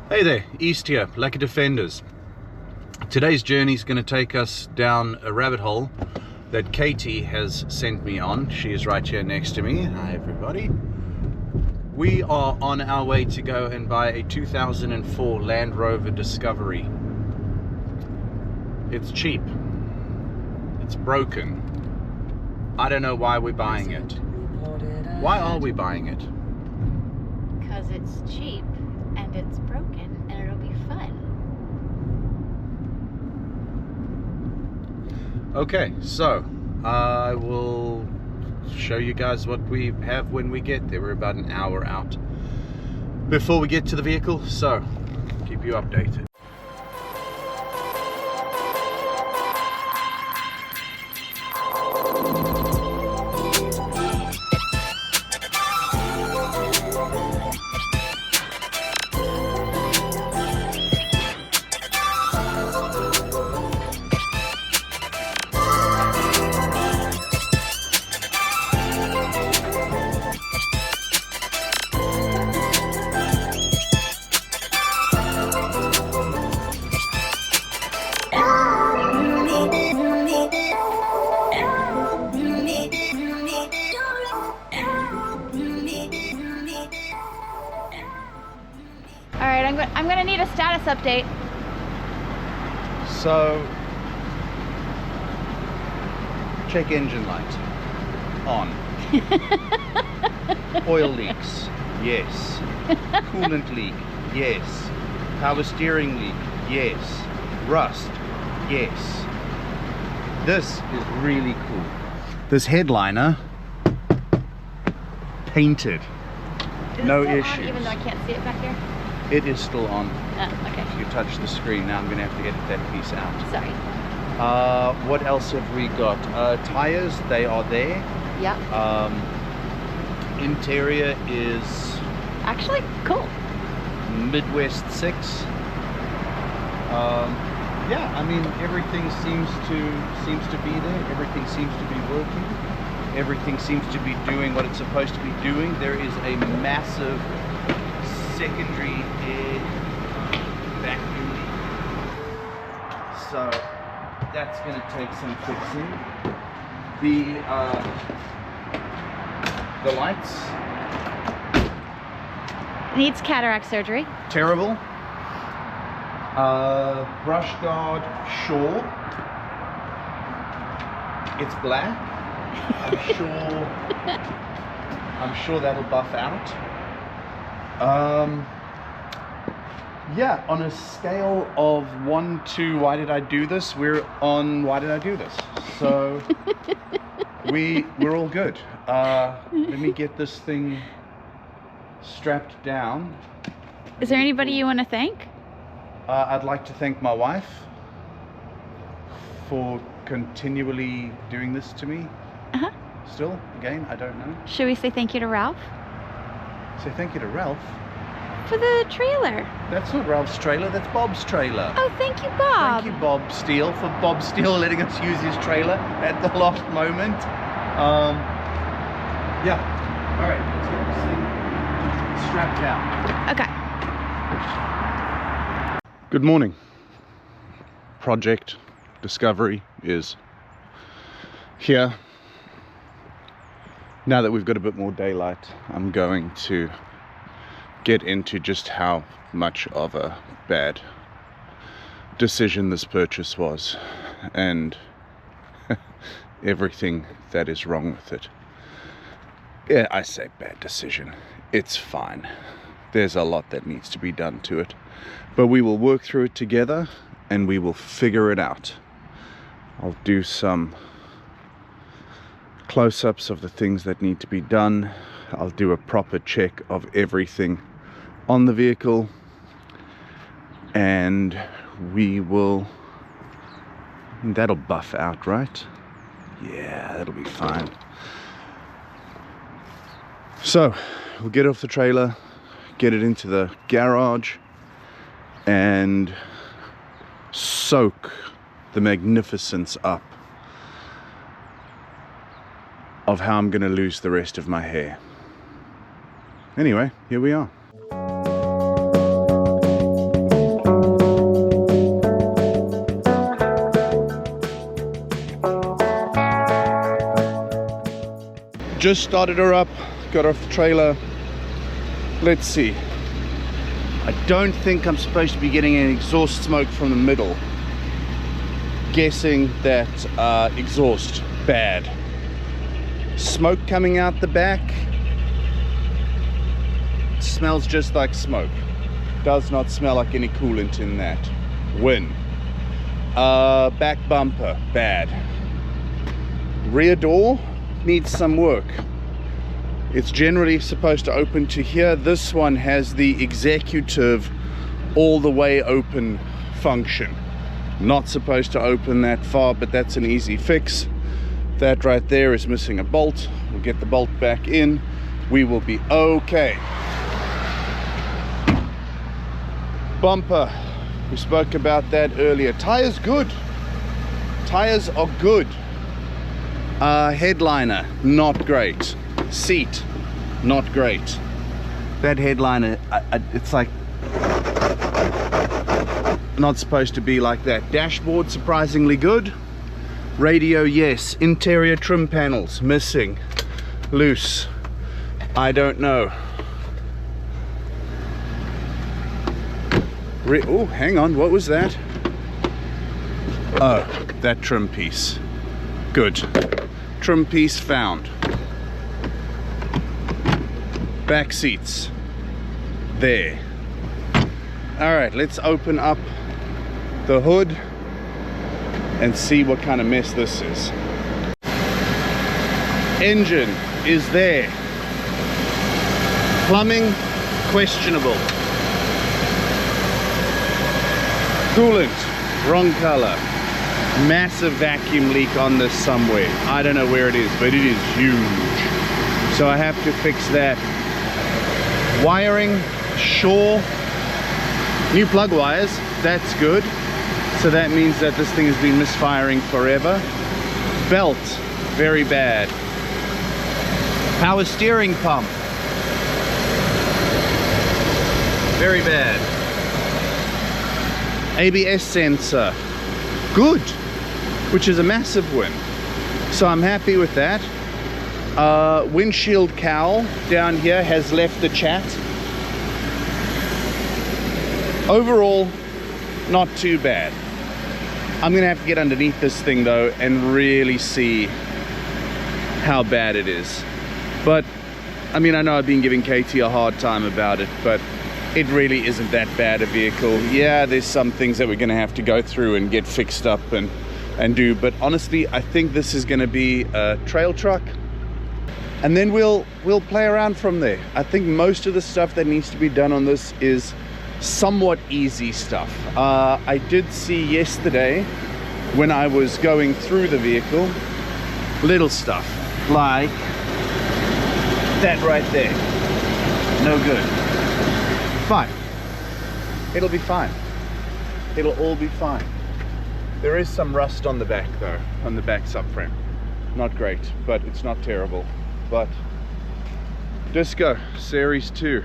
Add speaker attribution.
Speaker 1: Hey there, East here, Lucky Defenders. Today's journey is going to take us down a rabbit hole that Katie has sent me on. She is right here next to me. Hi everybody. We are on our way to go and buy a 2004 Land Rover Discovery. It's cheap. It's broken. I don't know why we're buying it. Why are we buying it?
Speaker 2: Because it's cheap and it's broken and it'll be fun.
Speaker 1: Okay, so I will show you guys what we have when we get there. We're about an hour out before we get to the vehicle, so keep you updated.
Speaker 2: Alright, I'm gonna need a status update.
Speaker 1: So, check engine light. On. Oil leaks. Yes. Coolant leak. Yes. Power steering leak. Yes. Rust. Yes. This is really cool. This headliner painted. No issues.
Speaker 2: Even though I can't see it back here?
Speaker 1: It is still on.
Speaker 2: Okay.
Speaker 1: If you touch the screen, now I'm going to have to get that piece out.
Speaker 2: Sorry.
Speaker 1: What else have we got? Tires, they are there.
Speaker 2: Yeah.
Speaker 1: Interior is
Speaker 2: Actually, cool.
Speaker 1: Midwest 6. Yeah, I mean everything seems to be there. Everything seems to be working. Everything seems to be doing what it's supposed to be doing. There is a massive secondary air vacuum leak, so that's going to take some fixing. The lights
Speaker 2: Needs cataract surgery.
Speaker 1: terrible. Brush guard, sure. It's black. I'm sure that'll buff out. Yeah, on a scale of 1 to why did I do this, we're on why did I do this. So we're all good. Let me get this thing strapped down.
Speaker 2: Is there anybody you want to thank?
Speaker 1: I'd like to thank my wife for continually doing this to me.
Speaker 2: Uh-huh.
Speaker 1: Still, again, I don't know.
Speaker 2: Should we say thank you to Ralph?
Speaker 1: Say thank you to Ralph.
Speaker 2: For the trailer.
Speaker 1: That's not Ralph's trailer, that's Bob's trailer.
Speaker 2: Oh, thank you, Bob.
Speaker 1: Thank you, Bob Steele, for Bob Steele letting us use his trailer at the last moment. Yeah. All right, let's get this thing strapped down.
Speaker 2: Okay.
Speaker 1: Good morning. Project Discovery is here. Now that we've got a bit more daylight, I'm going to get into just how much of a bad decision this purchase was and everything that is wrong with it. Yeah, I say bad decision. It's fine. There's a lot that needs to be done to it, but we will work through it together and we will figure it out. I'll do some close-ups of the things that need to be done. I'll do a proper check of everything on the vehicle and we will, that'll buff out, right? Yeah, that'll be fine. So we'll get off the trailer, get it into the garage and soak the magnificence up of how I'm going to lose the rest of my hair. Anyway, here we are. Just started her up, got off the trailer. Let's see. I don't think I'm supposed to be getting any exhaust smoke from the middle. Guessing that exhaust, bad. Smoke coming out the back. Smells just like smoke. Does not smell like any coolant in that. Win. Back bumper, bad. Rear door needs some work. It's generally supposed to open to here. This one has the executive all the way open function. Not supposed to open that far, but that's an easy fix. That right there is missing a bolt. We'll get the bolt back in. We will be okay. Bumper, we spoke about that earlier. Tires good. Tires are good. Headliner, not great. Seat, not great. That headliner, it's like not supposed to be like that. Dashboard, surprisingly good. Radio, yes. Interior trim panels, missing. Loose. I don't know. Oh, hang on, what was that? Oh, that trim piece. Good. Trim piece found. Back seats. There. Alright, let's open up the hood and see what kind of mess this is. Engine is there. Plumbing, questionable. Coolant, wrong color. Massive vacuum leak on this somewhere. I don't know where it is, but it is huge. So I have to fix that. Wiring, sure. New plug wires, that's good. So that means that this thing has been misfiring forever. Belt, very bad. Power steering pump, very bad. ABS sensor, good, which is a massive win. So I'm happy with that. Windshield cowl down here has left the chat. Overall, not too bad. I'm gonna have to get underneath this thing though and really see how bad it is. But I mean, I know I've been giving Katie a hard time about it, but it really isn't that bad a vehicle. Yeah, there's some things that we're gonna have to go through and get fixed up and do, but honestly, I think this is gonna be a trail truck, and then we'll play around from there. I think most of the stuff that needs to be done on this is somewhat easy stuff. I did see yesterday when I was going through the vehicle, little stuff like that right there. No good. Fine. It'll be fine. It'll all be fine. There is some rust on the back though, on the back subframe. Not great, but it's not terrible. But Disco Series 2.